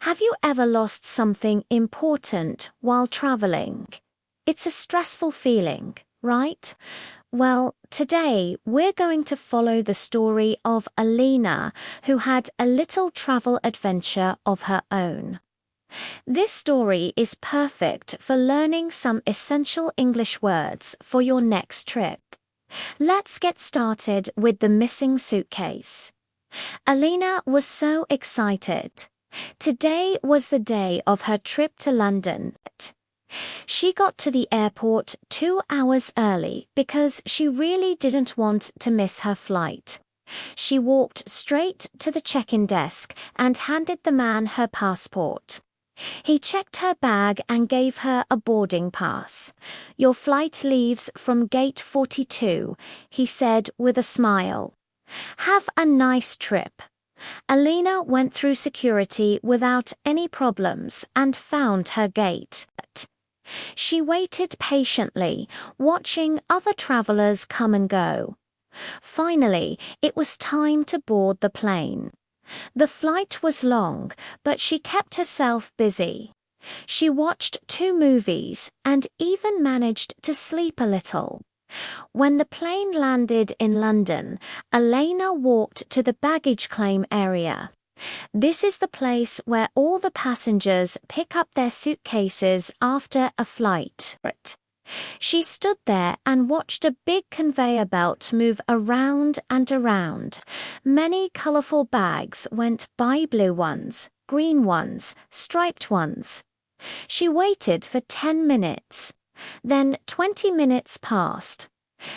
Have you ever lost something important while traveling? It's a stressful feeling, right? Well, today we're going to follow the story of Elena, who had a little travel adventure of her own. This story is perfect for learning some essential English words for your next trip. Let's get started with the missing suitcase. Elena was so excited. Today was the day of her trip to London. She got to the airport 2 hours early because she really didn't want to miss her flight. She walked straight to the check-in desk and handed the man her passport. He checked her bag and gave her a boarding pass. "Your flight leaves from gate 42, he said with a smile. "Have a nice trip." Elena went through security without any problems and found her gate. She waited patiently, watching other travelers come and go. Finally, it was time to board the plane. The flight was long, but she kept herself busy. She watched 2 movies and even managed to sleep a little. When the plane landed in London, Elena walked to the baggage claim area. This is the place where all the passengers pick up their suitcases after a flight. She stood there and watched a big conveyor belt move around and around. Many colourful bags went by, blue ones, green ones, striped ones. She waited for 10 minutes. Then 20 minutes passed.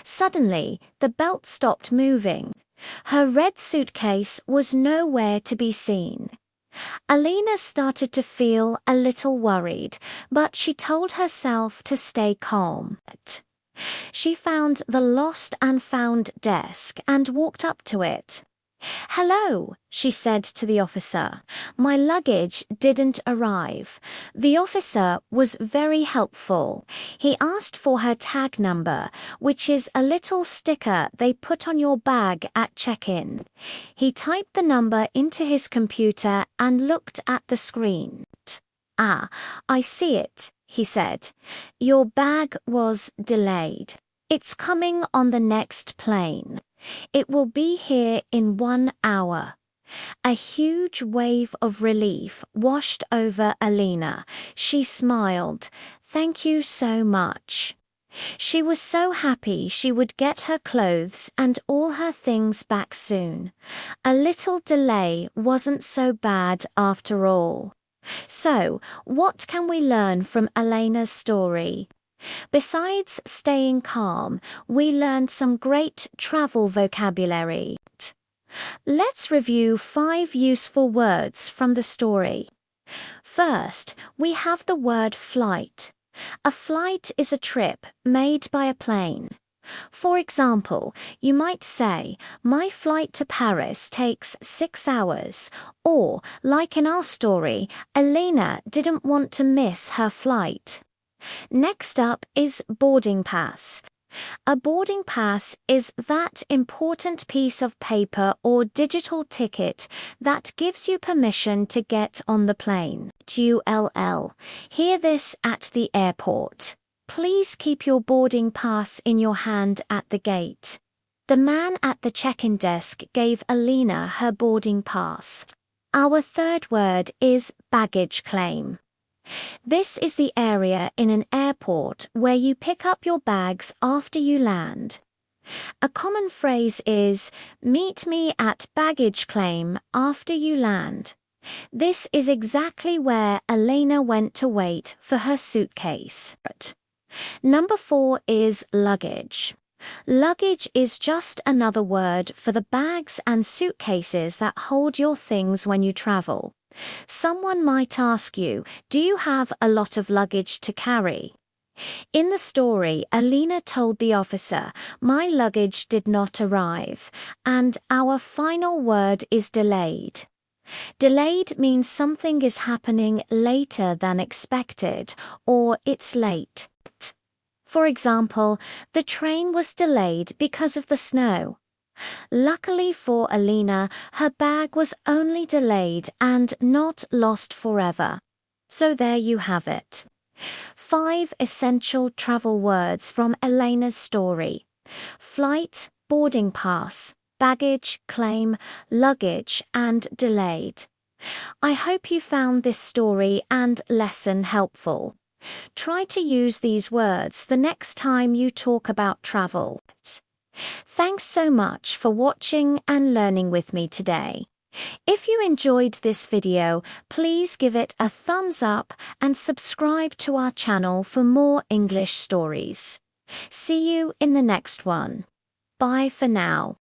Suddenly, the belt stopped moving. Her red suitcase was nowhere to be seen. Elena started to feel a little worried, but she told herself to stay calm. She found the lost and found desk and walked up to it. "Hello," she said to the officer. "My luggage didn't arrive." The officer was very helpful. He asked for her tag number, which is a little sticker they put on your bag at check-in. He typed the number into his computer and looked at the screen. "Ah, I see it," he said. "Your bag was delayed. It's coming on the next plane. It will be here in 1 hour." A huge wave of relief washed over Elena. She smiled. "Thank you so much." She was so happy she would get her clothes and all her things back soon. A little delay wasn't so bad after all. So, what can we learn from Elena's story? Besides staying calm, we learned some great travel vocabulary. Let's review 5 useful words from the story. First, we have the word flight. A flight is a trip made by a plane. For example, you might say, "My flight to Paris takes 6 hours," or, like in our story, Elena didn't want to miss her flight. Next up is boarding pass. A boarding pass is that important piece of paper or digital ticket that gives you permission to get on the plane. ULL. Hear this at the airport. Please keep your boarding pass in your hand at the gate. The man at the check-in desk gave Elena her boarding pass. Our third word is baggage claim. This is the area in an airport where you pick up your bags after you land. A common phrase is, "Meet me at baggage claim after you land." This is exactly where Elena went to wait for her suitcase. Number 4 is luggage. Luggage is just another word for the bags and suitcases that hold your things when you travel. Someone might ask you, do you have a lot of luggage to carry? In the story, Elena told the officer, "My luggage did not arrive," and our final word is delayed. Delayed means something is happening later than expected, or it's late. For example, the train was delayed because of the snow. Luckily for Elena, her bag was only delayed and not lost forever. So there you have it. 5 essential travel words from Elena's story. Flight, boarding pass, baggage, claim, luggage, and delayed. I hope you found this story and lesson helpful. Try to use these words the next time you talk about travel. Thanks so much for watching and learning with me today. If you enjoyed this video, please give it a thumbs up and subscribe to our channel for more English stories. See you in the next one. Bye for now.